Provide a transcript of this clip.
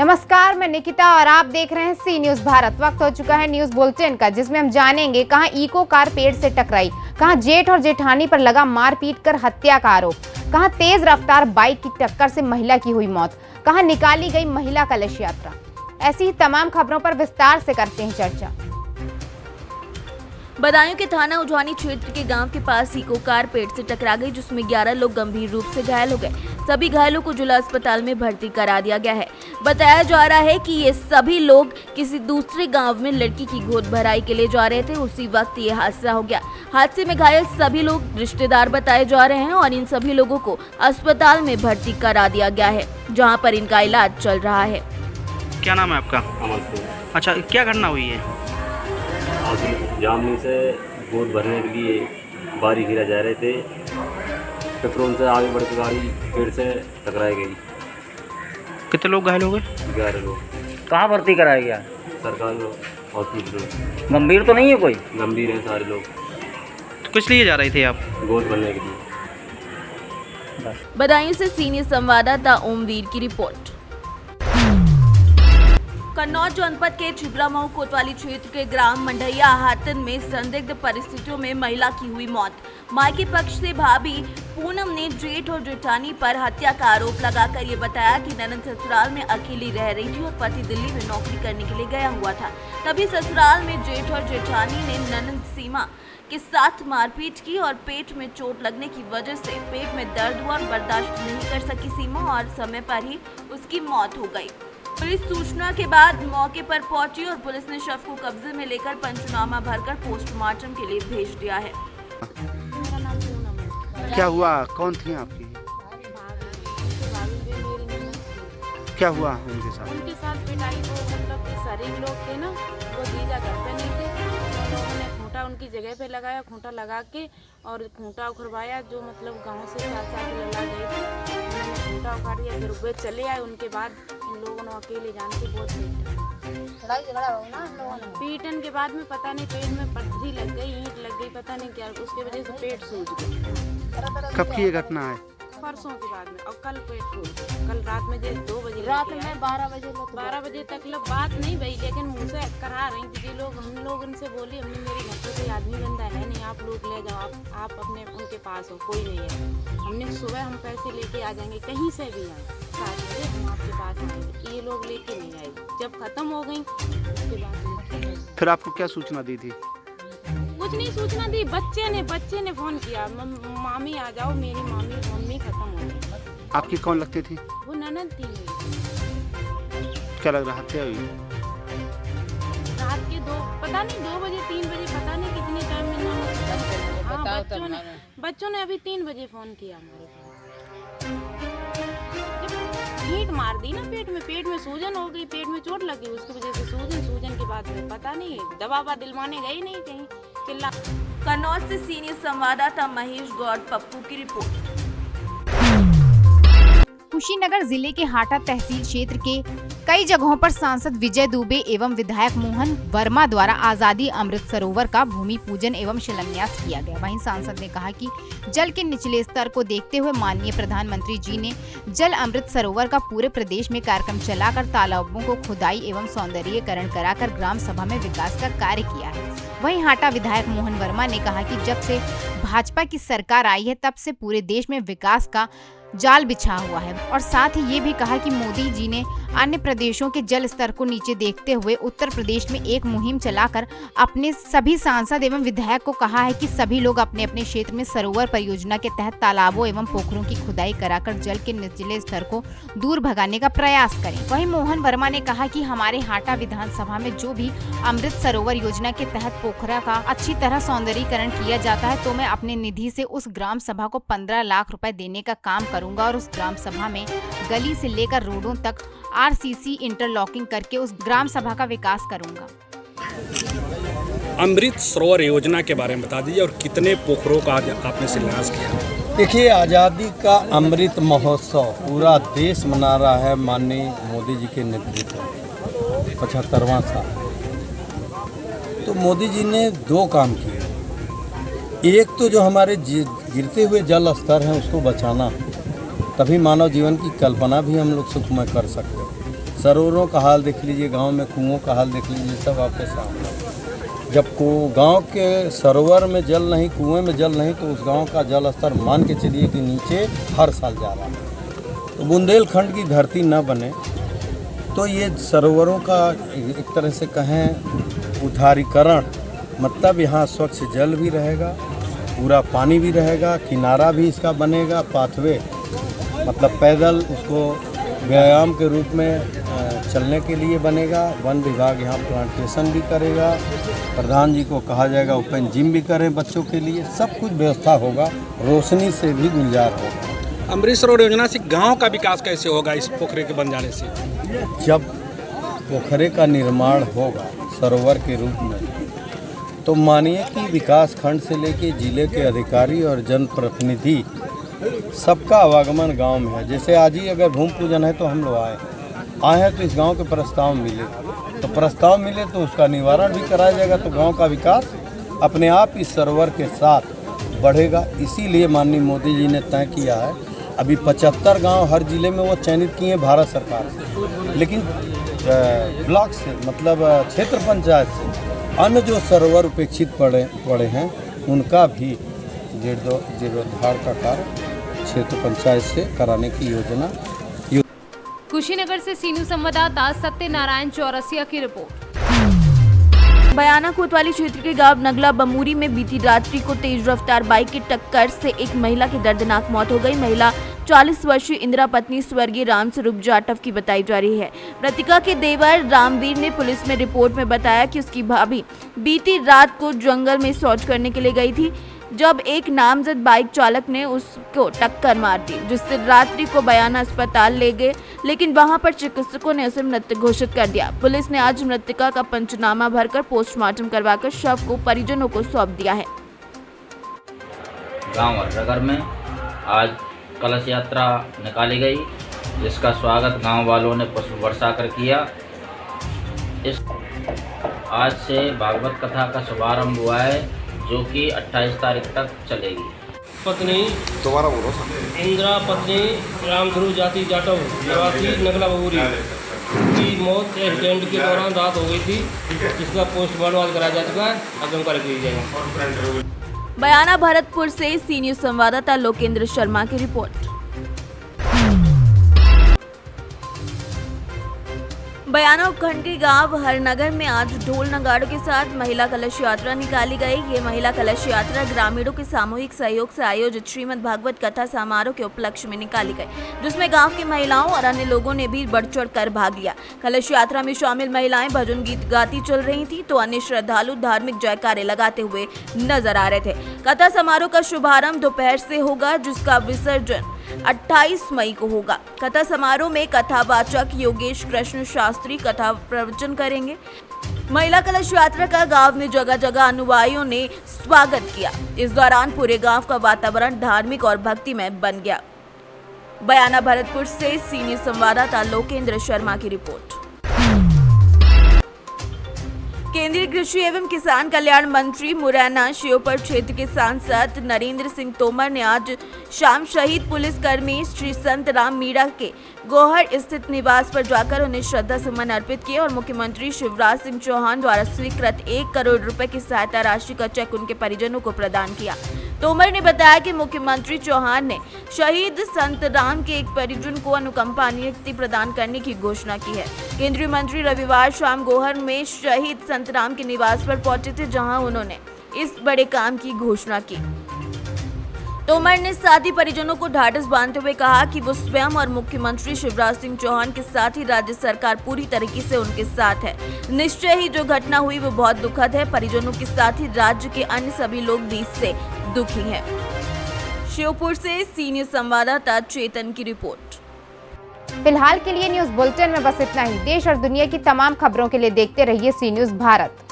नमस्कार, मैं निकिता और आप देख रहे हैं सी न्यूज भारत। वक्त हो चुका है न्यूज बुलेटिन का, जिसमें हम जानेंगे कहां इको कार पेड़ से टकराई, कहां जेठ और जेठानी पर लगा मारपीट कर हत्या का आरोप, कहां तेज रफ्तार बाइक की टक्कर से महिला की हुई मौत, कहां निकाली गई महिला कलश यात्रा। ऐसी ही तमाम खबरों पर विस्तार से करते हैं चर्चा। बदायूं के थाना उजवानी क्षेत्र के गांव के पास इको कार पेड़ से टकरा गई, जिसमें 11 लोग गंभीर रूप से घायल हो गए। सभी घायलों को जिला अस्पताल में भर्ती करा दिया गया है। बताया जा रहा है कि ये सभी लोग किसी दूसरे गांव में लड़की की गोद भराई के लिए जा रहे थे। उसी वक्त ये हादसा हो गया। हादसे में घायल सभी लोग रिश्तेदार बताए जा रहे हैं और इन सभी लोगों को अस्पताल में भर्ती करा दिया गया है, जहाँ पर इनका इलाज चल रहा है। क्या नाम है आपका? अच्छा, क्या घटना हुई है? जामनी से गोद भरने के लिए बारी गिरा जा रहे थे। पेट्रोल से आगे बढ़ के गाड़ी पेड़ से टकराई गई। कितने लोग घायल हो गए? 11 लोग। कहाँ भर्ती कराया गया? सरकारी हॉस्पिटल। गंभीर तो नहीं है कोई? गंभीर हैं सारे लोग। तो किस लिए जा रहे थे आप? गोद भरने के लिए। बदायूं से सीनियर संवाददाता ओमवीर की रिपोर्ट। कन्नौज जनपद के छिबरामऊ कोतवाली क्षेत्र के ग्राम मंडैया हातन में संदिग्ध परिस्थितियों में महिला की हुई मौत। मायके पक्ष से भाभी पूनम ने जेठ और जेठानी पर हत्या का आरोप लगाकर ये बताया कि ननद ससुराल में अकेली रह रही थी और पति दिल्ली में नौकरी करने के लिए गया हुआ था। तभी ससुराल में जेठ और जेठानी ने ननद सीमा के साथ मारपीट की और पेट में चोट लगने की वजह से पेट में दर्द हुआ और बर्दाश्त नहीं कर सकी सीमा और समय पर ही उसकी मौत हो गई। पुलिस सूचना के बाद मौके पर पहुंची और पुलिस ने शव को कब्जे में लेकर पंचनामा भरकर पोस्टमार्टम के लिए भेज दिया है। क्या हुआ? कौन थी आपकी? क्या हुआ उनके साथ? उनके साथ पिटाई वो मतलब कि शरीर लोग थे ना, वो जीजा घर पे नहीं थे। तो लोगों ने खूंटा उनकी जगह पे लगाया, खूंटा लगा के और खूंटा उखड़वाया, जो मतलब गांव से 4-7 लड़ा गई थी। उन्होंने खूंटा उखाड़ दिया, फिर वे चले आए। उनके बाद इन लोगों ने अकेले जान के बहुत लड़ाई झगड़ा हो ना हम लोगों ने। पीटन के बाद में पता नहीं पेट में पत्थरी लग गई, ईंट लग गई, पता नहीं क्या, उसके वजह से पेट सूज गया। कब की ये घटना है? परसों के बाद में। और कल पेट फूल गया। कल रात में 2 बजे रात में 12 बजे तक लोग बात नहीं भई, लेकिन मुँह से करा रही थी लोग। हम लोग उनसे बोली, हमने मेरी घर पे कोई आदमी बंदा है नहीं, आप लोग ले जाओ, आप अपने उनके पास हो, कोई नहीं है। हमने सुबह हम पैसे लेके आ जाएंगे, कहीं से भी आए 7 बजे हम आपके पास आएंगे। ये लोग लेके नहीं आए। जब खत्म हो गई उसके बाद फिर आपको क्या सूचना दी थी? कुछ नहीं सूचना दी। बच्चे ने फोन किया, मामी आ जाओ, मेरी मम्मी खत्म हो गई। आपकी कौन लगती थी? वो ननद थी। क्या लग रहा हत्या हुई? रात के 2 पता नहीं 2 बजे 3 बजे पता नहीं कितने टाइम में बच्चों ने अभी 3 बजे फोन किया हमारे पास। ईंट मार दी ना पेट में सूजन हो गई, पेट में चोट लगी, उसकी वजह से सूजन के बाद में पता नहीं दवा दिलवाने गई नहीं कहीं चिल्ला। कन्नौज से सीनियर संवाददाता महेश गौड़ पप्पू की रिपोर्ट। कुशीनगर जिले के हाटा तहसील क्षेत्र के कई जगहों पर सांसद विजय दुबे एवं विधायक मोहन वर्मा द्वारा आजादी अमृत सरोवर का भूमि पूजन एवं शिलान्यास किया गया। वहीं सांसद ने कहा कि जल के निचले स्तर को देखते हुए माननीय प्रधानमंत्री जी ने जल अमृत सरोवर का पूरे प्रदेश में कार्यक्रम चलाकर तालाबों को खुदाई एवं सौंदर्यीकरण कराकर ग्राम सभा में विकास का कार्य किया है। वहीं हाटा विधायक मोहन वर्मा ने कहा कि जब से भाजपा की सरकार आई है तब से पूरे देश में विकास का जाल बिछा हुआ है और साथ ही ये भी कहा कि मोदी जी ने अन्य प्रदेशों के जल स्तर को नीचे देखते हुए उत्तर प्रदेश में एक मुहिम चलाकर अपने सभी सांसद एवं विधायक को कहा है कि सभी लोग अपने अपने क्षेत्र में सरोवर परियोजना के तहत तालाबों एवं पोखरों की खुदाई कराकर जल के निचले स्तर को दूर भगाने का प्रयास करें। वहीं मोहन वर्मा ने कहा कि हमारे हाटा विधानसभा में जो भी अमृत सरोवर योजना के तहत पोखरा का अच्छी तरह सौंदर्यीकरण किया जाता है तो मैं अपने निधि से उस ग्राम सभा को 15 लाख रुपए देने का काम करूंगा और उस ग्राम सभा में गली से लेकर रोडों तक RCC इंटरलॉकिंग करके उस ग्राम सभा का विकास करूंगा। अमृत सरोवर योजना के बारे में बता दीजिए और कितने पोखरों का आपने शिलान्यास किया? देखिए, आज़ादी का अमृत महोत्सव पूरा देश मना रहा है माननीय मोदी जी के नेतृत्व में 75वां साल। तो मोदी जी ने 2 काम किए। एक तो जो हमारे गिरते हुए जल स्तर हैं उसको बचाना, तभी मानव जीवन की कल्पना भी हम लोग सुखमय कर सकते हैं। सरोवरों का हाल देख लीजिए, गांव में कुओं का हाल देख लीजिए, सब आपके सामने। जब को गांव के सरोवर में जल नहीं, कुएं में जल नहीं, तो उस गांव का जल स्तर मान के चलिए कि नीचे हर साल जा रहा है। तो बुंदेलखंड की धरती न बने तो ये सरोवरों का एक तरह से कहें उदारीकरण, मतलब यहाँ स्वच्छ जल भी रहेगा, पूरा पानी भी रहेगा, किनारा भी इसका बनेगा, पाथवे मतलब पैदल उसको व्यायाम के रूप में चलने के लिए बनेगा। वन विभाग यहाँ प्लांटेशन भी करेगा, प्रधान जी को कहा जाएगा ओपन जिम भी करें बच्चों के लिए, सब कुछ व्यवस्था होगा, रोशनी से भी गुलजार होगा। अमृत सरोवर योजना से गांव का विकास कैसे होगा इस पोखरे के बन जाने से? जब पोखरे का निर्माण होगा सरोवर के रूप में, तो मानिए कि विकास खंड से लेके जिले के अधिकारी और जनप्रतिनिधि सबका आवागमन गांव में है। जैसे आज ही अगर भूमि पूजन है तो हम लोग आए हैं तो इस गांव के प्रस्ताव मिले, तो प्रस्ताव मिले तो उसका निवारण भी कराया जाएगा, तो गांव का विकास अपने आप इस सरोवर के साथ बढ़ेगा। इसीलिए माननीय मोदी जी ने तय किया है, अभी 75 गांव हर जिले में वो चयनित किए हैं भारत सरकार से, लेकिन ब्लॉक से मतलब क्षेत्र पंचायत से अन्य जो सरोवर उपेक्षित पड़े हैं उनका भी जीर्णोद्धार का कार्य क्षेत्र पंचायत से कराने की योजना। कुशीनगर से सीनू संवाददाता सत्यनारायण चौरसिया की रिपोर्ट। बयाना कोतवाली क्षेत्र के गांव नगला बमूरी में बीती रात्रि को तेज रफ्तार बाइक की टक्कर से एक महिला की दर्दनाक मौत हो गई। महिला 40 वर्षीय इंदिरा पत्नी स्वर्गीय रामस्वरूप जाटव की बताई जा रही है। मृतका के देवर रामवीर ने पुलिस में रिपोर्ट में बताया कि उसकी भाभी बीती रात को जंगल में शौच करने के लिए गई थी, जब एक नामजद बाइक चालक ने उसको टक्कर मार दी, जिससे रात्रि को बयाना अस्पताल ले गए, लेकिन वहां पर चिकित्सकों ने उसे मृत घोषित कर दिया। पुलिस ने आज मृतका का पंचनामा भरकर पोस्टमार्टम करवाकर शव को परिजनों को सौंप दिया है। गांव अर्रगर में आज कलश यात्रा निकाली गई, जिसका स्वागत गांव वालों ने पुष्प वर्षा कर किया। आज से भागवत कथा का शुभारंभ हुआ है, जो कि 28 तारीख तक चलेगी। पत्नी दोबारा बोलो। इंदिरा पत्नी रामस्वरूप जाति जाटव निवासी नगला बबूरी की मौत एक्सीडेंट के दौरान रात हो गई थी, जिसका पोस्टमार्टम कराया जा चुका है, अगम कर दी जाएगी। बयाना भरतपुर से सी न्यूज संवाददाता लोकेंद्र शर्मा की रिपोर्ट। बयाना उपखंड के गांव हरनगर में आज ढोल नगाड़ों के साथ महिला कलश यात्रा निकाली गई। ये महिला कलश यात्रा ग्रामीणों के सामूहिक सहयोग से आयोजित श्रीमद् भागवत कथा समारोह के उपलक्ष्य में निकाली गई, जिसमें गांव की महिलाओं और अन्य लोगों ने भी बढ़ चढ़ कर भाग लिया। कलश यात्रा में शामिल महिलाएं भजन गीत गाती चल रही थी, तो अन्य श्रद्धालु धार्मिक जयकारे लगाते हुए नजर आ रहे थे। कथा समारोह का शुभारंभ दोपहर से होगा, जिसका विसर्जन 28 मई को होगा। कथा समारोह में कथावाचक योगेश कृष्ण शास्त्री कथा प्रवचन करेंगे। महिला कलश यात्रा का गांव में जगह जगह अनुयायियों ने स्वागत किया। इस दौरान पूरे गांव का वातावरण धार्मिक और भक्तिमय बन गया। बयाना भरतपुर से सी न्यूज संवाददाता लोकेंद्र शर्मा की रिपोर्ट। केंद्रीय कृषि एवं किसान कल्याण मंत्री मुरैना श्योपुर क्षेत्र के सांसद नरेंद्र सिंह तोमर ने आज शाम शहीद पुलिसकर्मी श्री संत राम मीणा के गोहर स्थित निवास पर जाकर उन्हें श्रद्धा सुमन अर्पित किए और मुख्यमंत्री शिवराज सिंह चौहान द्वारा स्वीकृत 1 करोड़ रुपए की सहायता राशि का चेक उनके परिजनों को प्रदान किया। तोमर ने बताया कि मुख्यमंत्री चौहान ने शहीद संत राम के एक परिजन को अनुकंपा नियुक्ति प्रदान करने की घोषणा की है। केंद्रीय मंत्री रविवार शाम गोहर में शहीद संत राम के निवास पर पहुंचे थे, जहां उन्होंने इस बड़े काम की घोषणा की। तोमर ने साथ ही परिजनों को ढाढ़स बांधते हुए कहा कि वो स्वयं और मुख्यमंत्री शिवराज सिंह चौहान के साथ ही राज्य सरकार पूरी तरीके से उनके साथ है। निश्चय ही जो घटना हुई वो बहुत दुखद है। परिजनों के साथ ही राज्य के अन्य सभी लोग भी इससे दुखी हैं। श्योपुर से सी न्यूज संवाददाता चेतन की रिपोर्ट। फिलहाल के लिए न्यूज बुलेटिन में बस इतना ही। देश और दुनिया की तमाम खबरों के लिए देखते रहिए सी न्यूज भारत।